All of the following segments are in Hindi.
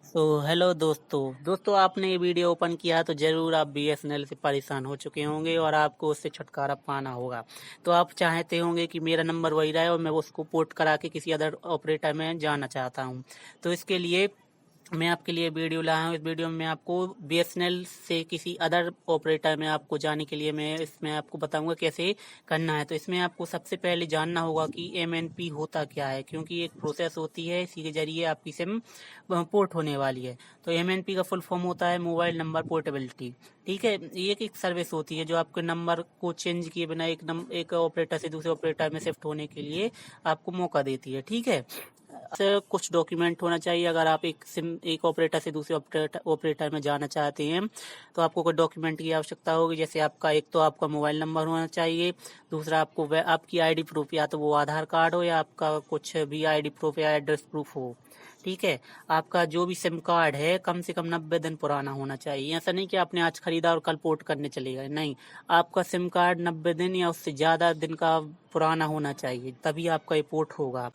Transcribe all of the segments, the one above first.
हेलो दोस्तों आपने ये वीडियो ओपन किया तो ज़रूर आप बीएसएनएल से परेशान हो चुके होंगे और आपको उससे छुटकारा पाना होगा। तो आप चाहते होंगे कि मेरा नंबर वही रहे और मैं उसको पोर्ट करा के किसी अदर ऑपरेटर में जाना चाहता हूँ। तो इसके लिए मैं आपके लिए वीडियो लाया हूँ। इस वीडियो में मैं आपको बीएसएनएल से किसी अदर ऑपरेटर में आपको जाने के लिए मैं इसमें आपको बताऊंगा कैसे करना है। तो इसमें आपको सबसे पहले जानना होगा कि एमएनपी होता क्या है, क्योंकि एक प्रोसेस होती है, इसी के जरिए आपकी सिम पोर्ट होने वाली है। तो एमएनपी का फुल फॉर्म होता है मोबाइल नंबर पोर्टेबिलिटी। ठीक है, ये एक सर्विस होती है जो आपके नंबर को चेंज किए बिना एक ऑपरेटर से दूसरे ऑपरेटर में शिफ्ट होने के लिए आपको मौका देती है। ठीक है, कुछ डॉक्यूमेंट होना चाहिए। अगर आप एक ऑपरेटर से दूसरे ऑपरेटर में जाना चाहते हैं तो आपको कोई डॉक्यूमेंट की आवश्यकता होगी। जैसे एक तो आपका मोबाइल नंबर होना चाहिए, दूसरा आपकी आईडी प्रूफ, या तो वो आधार कार्ड हो या आपका कुछ भी आईडी प्रूफ या एड्रेस प्रूफ हो। ठीक है, आपका जो भी सिम कार्ड है कम से कम 90 दिन पुराना होना चाहिए। ऐसा नहीं कि आपने आज खरीदा और कल पोर्ट करने चले गए, नहीं, आपका सिम कार्ड 90 दिन या उससे ज़्यादा दिन का पुराना होना चाहिए, तभी आपका ये पोर्ट होगा।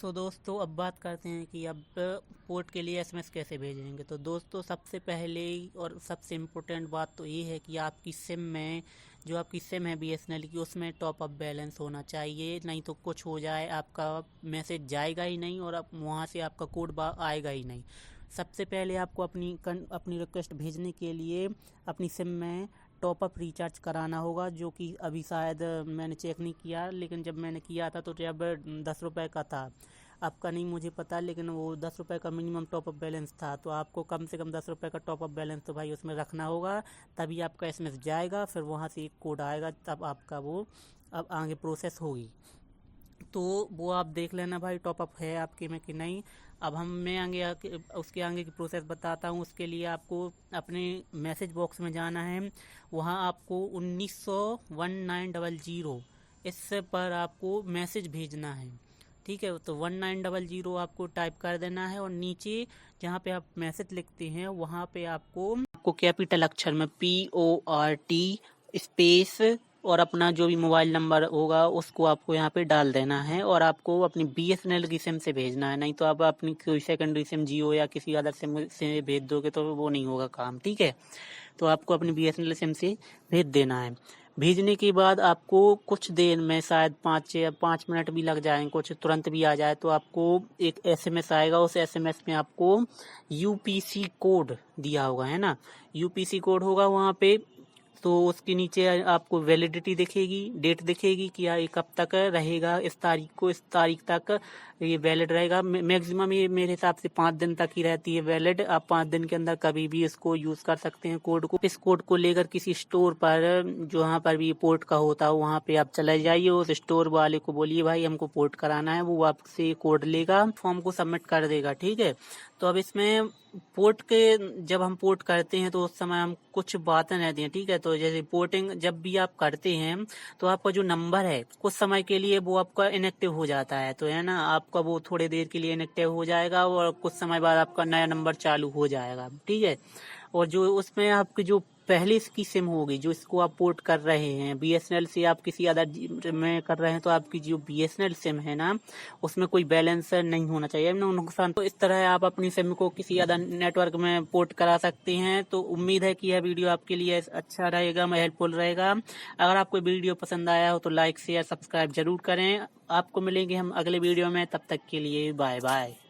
दोस्तों अब बात करते हैं कि अब पोर्ट के लिए एसएमएस कैसे भेजेंगे। तो दोस्तों सबसे पहले और सबसे इम्पोर्टेंट बात तो ये है कि आपकी सिम में जो आपकी सिम है बीएसएनएल की, उसमें टॉप अप बैलेंस होना चाहिए। नहीं तो कुछ हो जाए, आपका मैसेज जाएगा ही नहीं और वहाँ से आपका कोड आएगा ही नहीं। सबसे पहले आपको अपनी रिक्वेस्ट भेजने के लिए अपनी सिम में टॉप अप रिचार्ज कराना होगा, जो कि अभी शायद मैंने चेक नहीं किया, लेकिन जब मैंने किया था तो जब 10 रुपये का था। आपका नहीं मुझे पता, लेकिन वो 10 रुपये का मिनिमम टॉप अप बैलेंस था। तो आपको कम से कम 10 रुपये का टॉप अप बैलेंस तो भाई उसमें रखना होगा, तभी आपका एसएमएस जाएगा। फिर वहाँ से एक कोड आएगा, तब आपका वो अब आगे प्रोसेस होगी। तो वो आप देख लेना भाई टॉप अप है आपके में कि नहीं। अब मैं उसके आगे की प्रोसेस बताता हूँ। उसके लिए आपको अपने मैसेज बॉक्स में जाना है, वहाँ आपको 1900 इस पर आपको मैसेज भेजना है। ठीक है, तो 1900 आपको टाइप कर देना है और नीचे जहाँ पे आप मैसेज लिखते हैं वहाँ पे आपको कैपिटल अक्षर में PORT स्पेस और अपना जो भी मोबाइल नंबर होगा उसको आपको यहाँ पे डाल देना है और आपको अपनी बीएसएनएल की सिम से भेजना है। नहीं तो आप अपनी कोई सेकेंडरी सिम जियो या किसी अदर सिम से भेज दोगे तो वो नहीं होगा काम। ठीक है, तो आपको अपनी बीएसएनएल सिम से भेज देना है। भेजने के बाद आपको कुछ देर में, शायद 5 मिनट भी लग जाए, कुछ तुरंत भी आ जाए, तो आपको एक एसएमएस आएगा। उस एसएमएस में आपको यूपीसी कोड दिया होगा, है ना, यूपीसी कोड होगा वहाँ पे। तो उसके नीचे आपको वैलिडिटी दिखेगी, डेट दिखेगी कि ये कब तक रहेगा, इस तारीख तक ये वैलिड रहेगा। मैक्सिमम ये मेरे हिसाब से 5 दिन तक ही रहती है वैलिड। आप 5 दिन के अंदर कभी भी इसको यूज़ कर सकते हैं कोड को। इस कोड को लेकर किसी स्टोर पर जहाँ पर भी पोर्ट का होता है वहाँ पे आप चले जाइए, उस स्टोर वाले को बोलिए भाई हमको पोर्ट कराना है, वो आपसे कोड लेगा, फॉर्म को सबमिट कर देगा। ठीक है, तो अब इसमें जब हम पोर्ट करते हैं तो उस समय हम कुछ बातें रहती हैं। ठीक है, तो जैसे पोर्टिंग जब भी आप करते हैं तो आपका जो नंबर है कुछ समय के लिए वो आपका इनएक्टिव हो जाता है, तो है ना, आपका वो थोड़ी देर के लिए इनएक्टिव हो जाएगा और कुछ समय बाद आपका नया नंबर चालू हो जाएगा। ठीक है, और जो उसमें आपकी जो पहले इसकी सिम होगी, जो इसको आप पोर्ट कर रहे हैं बीएसएनएल से आप किसी अदर में कर रहे हैं, तो आपकी जो बीएसएनएल सिम है ना उसमें कोई बैलेंस नहीं होना चाहिए नुकसान। तो इस तरह आप अपनी सिम को किसी अदर नेटवर्क में पोर्ट करा सकते हैं। तो उम्मीद है कि यह वीडियो आपके लिए अच्छा रहेगा, हेल्पफुल रहेगा। अगर आपको वीडियो पसंद आया हो तो लाइक शेयर सब्सक्राइब जरूर करें। आपको मिलेंगे हम अगले वीडियो में, तब तक के लिए बाय बाय।